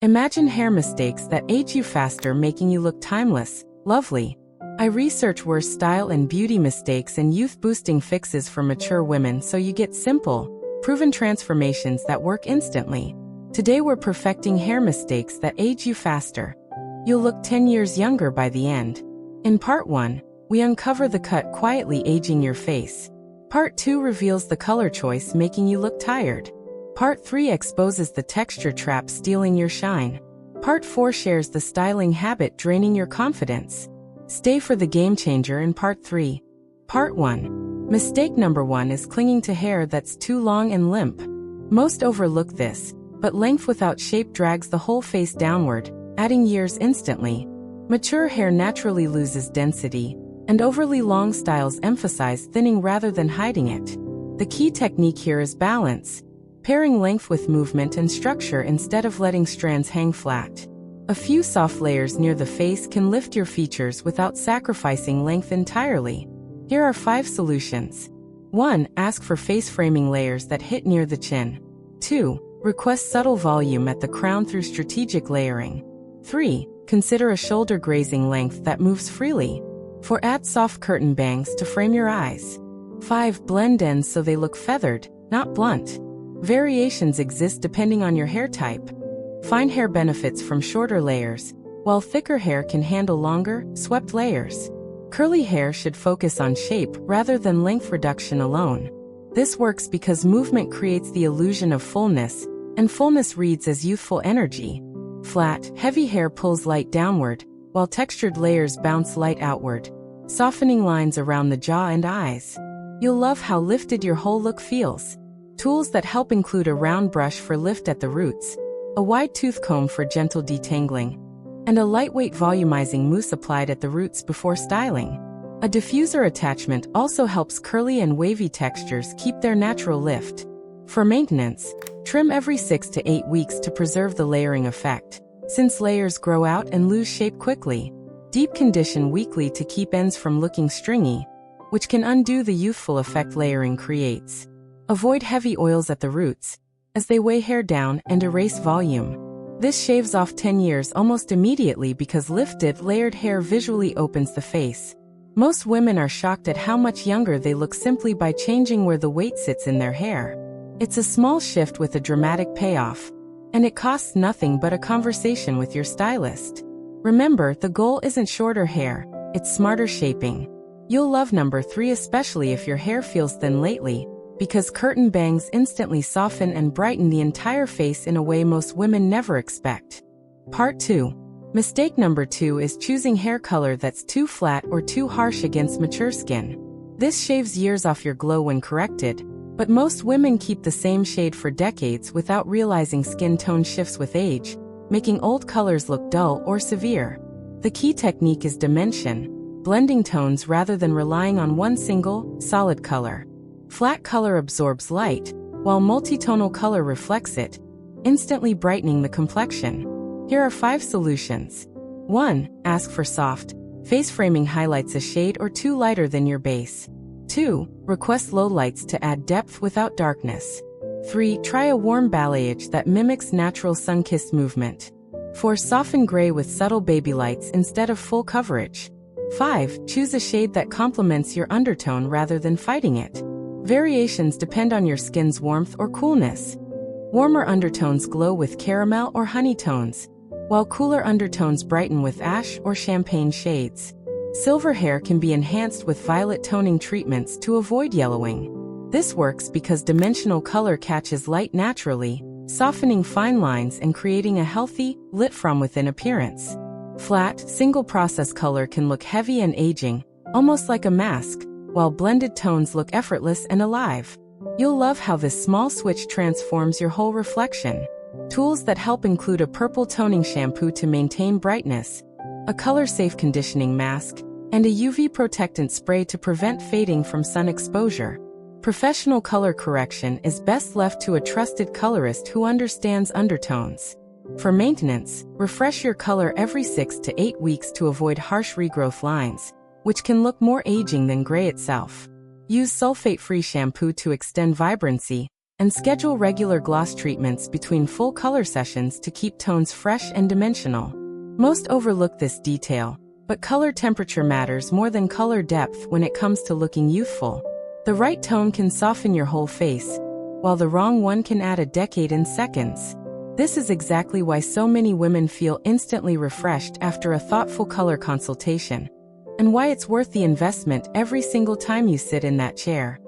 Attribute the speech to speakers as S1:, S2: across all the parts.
S1: Imagine hair mistakes that age you faster, making you look timeless, lovely. I research worst style and beauty mistakes and youth-boosting fixes for mature women so you get simple, proven transformations that work instantly. Today we're perfecting hair mistakes that age you faster. You'll look 10 years younger by the end. In Part 1, we uncover the cut quietly aging your face. Part 2 reveals the color choice making you look tired. Part 3 exposes the texture trap stealing your shine. Part 4 shares the styling habit draining your confidence. Stay for the game changer in Part 3. Part 1. Mistake number 1 is clinging to hair that's too long and limp. Most overlook this, but length without shape drags the whole face downward, adding years instantly. Mature hair naturally loses density, and overly long styles emphasize thinning rather than hiding it. The key technique here is balance, pairing length with movement and structure instead of letting strands hang flat. A few soft layers near the face can lift your features without sacrificing length entirely. Here are 5 solutions. 1. Ask for face framing layers that hit near the chin. 2. Request subtle volume at the crown through strategic layering. 3. Consider a shoulder grazing length that moves freely. 4. Add soft curtain bangs to frame your eyes. 5. Blend ends so they look feathered, not blunt. Variations exist depending on your hair type. Fine hair benefits from shorter layers, while thicker hair can handle longer, swept layers. Curly hair should focus on shape rather than length reduction alone. This works because movement creates the illusion of fullness, and fullness reads as youthful energy. Flat, heavy hair pulls light downward, while textured layers bounce light outward, softening lines around the jaw and eyes. You'll love how lifted your whole look feels. Tools that help include a round brush for lift at the roots, a wide tooth comb for gentle detangling, and a lightweight volumizing mousse applied at the roots before styling. A diffuser attachment also helps curly and wavy textures keep their natural lift. For maintenance, trim every 6 to 8 weeks to preserve the layering effect, since layers grow out and lose shape quickly. Deep condition weekly to keep ends from looking stringy, which can undo the youthful effect layering creates. Avoid heavy oils at the roots, as they weigh hair down and erase volume. This shaves off 10 years almost immediately because lifted, layered hair visually opens the face. Most women are shocked at how much younger they look simply by changing where the weight sits in their hair. It's a small shift with a dramatic payoff, and it costs nothing but a conversation with your stylist. Remember, the goal isn't shorter hair, it's smarter shaping. You'll love number 3 especially if your hair feels thin lately, because curtain bangs instantly soften and brighten the entire face in a way most women never expect. Part 2. Mistake number 2 is choosing hair color that's too flat or too harsh against mature skin. This shaves years off your glow when corrected, but most women keep the same shade for decades without realizing skin tone shifts with age, making old colors look dull or severe. The key technique is dimension, blending tones rather than relying on one single, solid color. Flat color absorbs light, while multitonal color reflects it, instantly brightening the complexion. Here are 5 solutions. 1. Ask for soft, face framing highlights a shade or 2 lighter than your base. 2. Request low lights to add depth without darkness. 3. Try a warm balayage that mimics natural sun-kissed movement. 4. Soften gray with subtle baby lights instead of full coverage. 5. Choose a shade that complements your undertone rather than fighting it. Variations depend on your skin's warmth or coolness. Warmer undertones glow with caramel or honey tones, while cooler undertones brighten with ash or champagne shades. Silver hair can be enhanced with violet toning treatments to avoid yellowing. This works because dimensional color catches light naturally, softening fine lines and creating a healthy, lit from within appearance. Flat, single-process color can look heavy and aging, almost like a mask, while blended tones look effortless and alive. You'll love how this small switch transforms your whole reflection. Tools that help include a purple toning shampoo to maintain brightness, a color-safe conditioning mask, and a UV protectant spray to prevent fading from sun exposure. Professional color correction is best left to a trusted colorist who understands undertones. For maintenance, refresh your color every 6 to 8 weeks to avoid harsh regrowth lines, which can look more aging than gray itself. Use sulfate-free shampoo to extend vibrancy, and schedule regular gloss treatments between full color sessions to keep tones fresh and dimensional. Most overlook this detail, but color temperature matters more than color depth when it comes to looking youthful. The right tone can soften your whole face, while the wrong one can add a decade in seconds. This is exactly why so many women feel instantly refreshed after a thoughtful color consultation, and why it's worth the investment every single time you sit in that chair.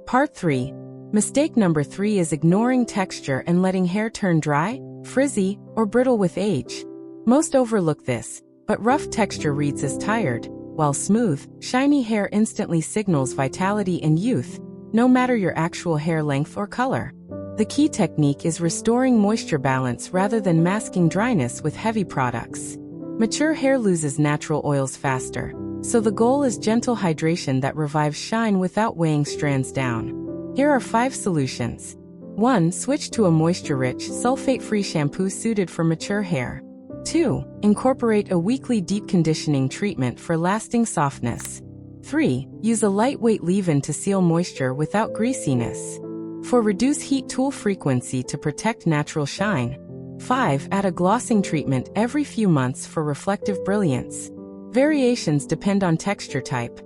S1: Part 3. Mistake number 3 is ignoring texture and letting hair turn dry, frizzy, or brittle with age. Most overlook this, but rough texture reads as tired, while smooth, shiny hair instantly signals vitality and youth, no matter your actual hair length or color. The key technique is restoring moisture balance rather than masking dryness with heavy products. Mature hair loses natural oils faster, so the goal is gentle hydration that revives shine without weighing strands down. Here are 5 solutions. 1. Switch to a moisture-rich, sulfate-free shampoo suited for mature hair. 2. Incorporate a weekly deep conditioning treatment for lasting softness. 3. Use a lightweight leave-in to seal moisture without greasiness. 4. Reduce heat tool frequency to protect natural shine. 5. Add a glossing treatment every few months for reflective brilliance. Variations depend on texture type.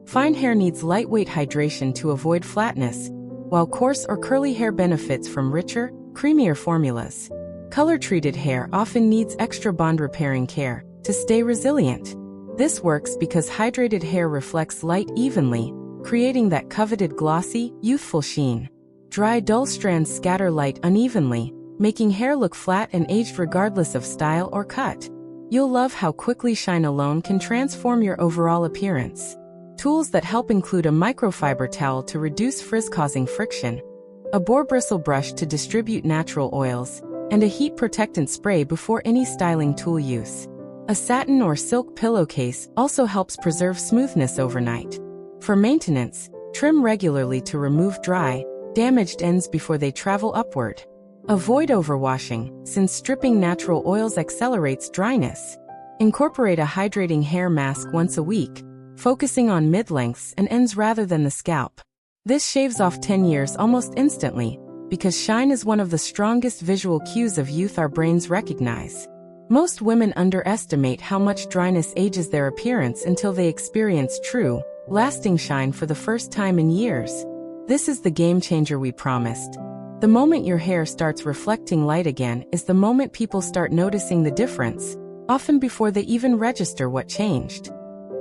S1: Fine hair needs lightweight hydration to avoid flatness, while coarse or curly hair benefits from richer, creamier formulas. Color-treated hair often needs extra bond-repairing care to stay resilient. This works because hydrated hair reflects light evenly, creating that coveted glossy, youthful sheen. Dry, dull strands scatter light unevenly, making hair look flat and aged regardless of style or cut. You'll love how quickly shine alone can transform your overall appearance. Tools that help include a microfiber towel to reduce frizz-causing friction, a boar bristle brush to distribute natural oils, and a heat protectant spray before any styling tool use. A satin or silk pillowcase also helps preserve smoothness overnight. For maintenance, trim regularly to remove dry, damaged ends before they travel upward. Avoid overwashing, since stripping natural oils accelerates dryness. Incorporate a hydrating hair mask once a week, focusing on mid-lengths and ends rather than the scalp. This shaves off 10 years almost instantly, because shine is one of the strongest visual cues of youth our brains recognize. Most women underestimate how much dryness ages their appearance until they experience true, lasting shine for the first time in years. This is the game changer we promised. The moment your hair starts reflecting light again is the moment people start noticing the difference, often before they even register what changed.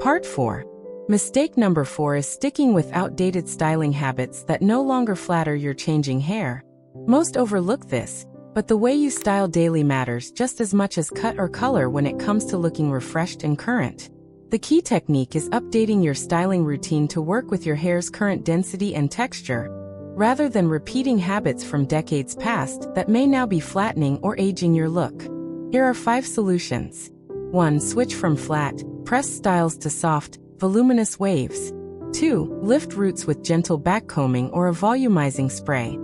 S1: Part 4. Mistake number 4 is sticking with outdated styling habits that no longer flatter your changing hair. Most overlook this, but the way you style daily matters just as much as cut or color when it comes to looking refreshed and current. The key technique is updating your styling routine to work with your hair's current density and texture, rather than repeating habits from decades past that may now be flattening or aging your look. Here are 5 solutions. 1. Switch from flat, pressed styles to soft, voluminous waves. 2. Lift roots with gentle backcombing or a volumizing spray.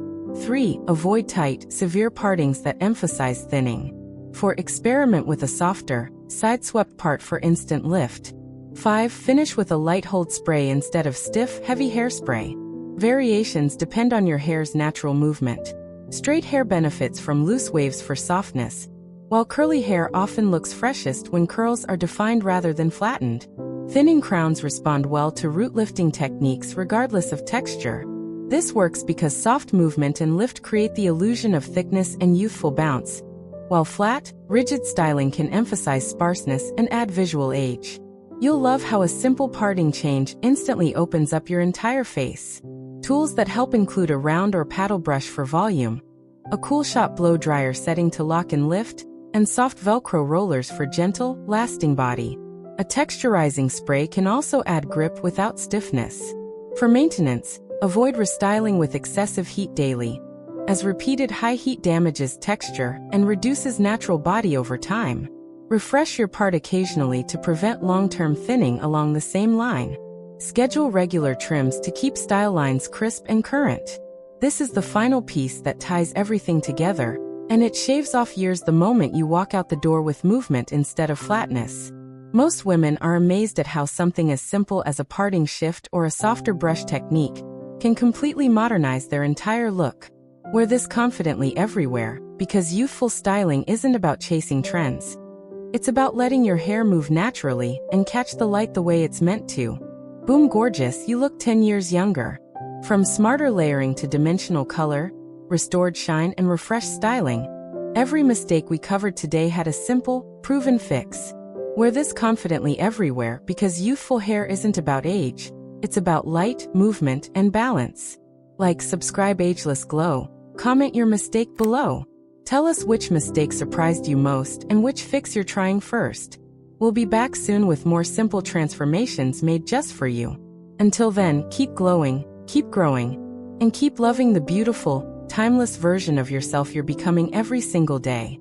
S1: 3. Avoid tight, severe partings that emphasize thinning. 4. Experiment with a softer, side-swept part for instant lift. 5. Finish with a light hold spray instead of stiff, heavy hairspray. Variations depend on your hair's natural movement. Straight hair benefits from loose waves for softness, while curly hair often looks freshest when curls are defined rather than flattened. Thinning crowns respond well to root-lifting techniques regardless of texture. This works because soft movement and lift create the illusion of thickness and youthful bounce, while flat, rigid styling can emphasize sparseness and add visual age. You'll love how a simple parting change instantly opens up your entire face. Tools that help include a round or paddle brush for volume, a cool shot blow dryer setting to lock and lift, and soft Velcro rollers for gentle, lasting body. A texturizing spray can also add grip without stiffness. For maintenance, avoid restyling with excessive heat daily, as repeated high heat damages texture and reduces natural body over time. Refresh your part occasionally to prevent long-term thinning along the same line. Schedule regular trims to keep style lines crisp and current. This is the final piece that ties everything together, and it shaves off years the moment you walk out the door with movement instead of flatness. Most women are amazed at how something as simple as a parting shift or a softer brush technique can completely modernize their entire look. Wear this confidently everywhere, because youthful styling isn't about chasing trends. It's about letting your hair move naturally and catch the light the way it's meant to. Boom, gorgeous, you look 10 years younger. From smarter layering to dimensional color, restored shine and refreshed styling, every mistake we covered today had a simple, proven fix. Wear this confidently everywhere because youthful hair isn't about age, it's about light, movement, and balance. Like, subscribe, Ageless Glow. Comment your mistake below. Tell us which mistake surprised you most and which fix you're trying first. We'll be back soon with more simple transformations made just for you. Until then, keep glowing, keep growing, and keep loving the beautiful, timeless version of yourself you're becoming every single day.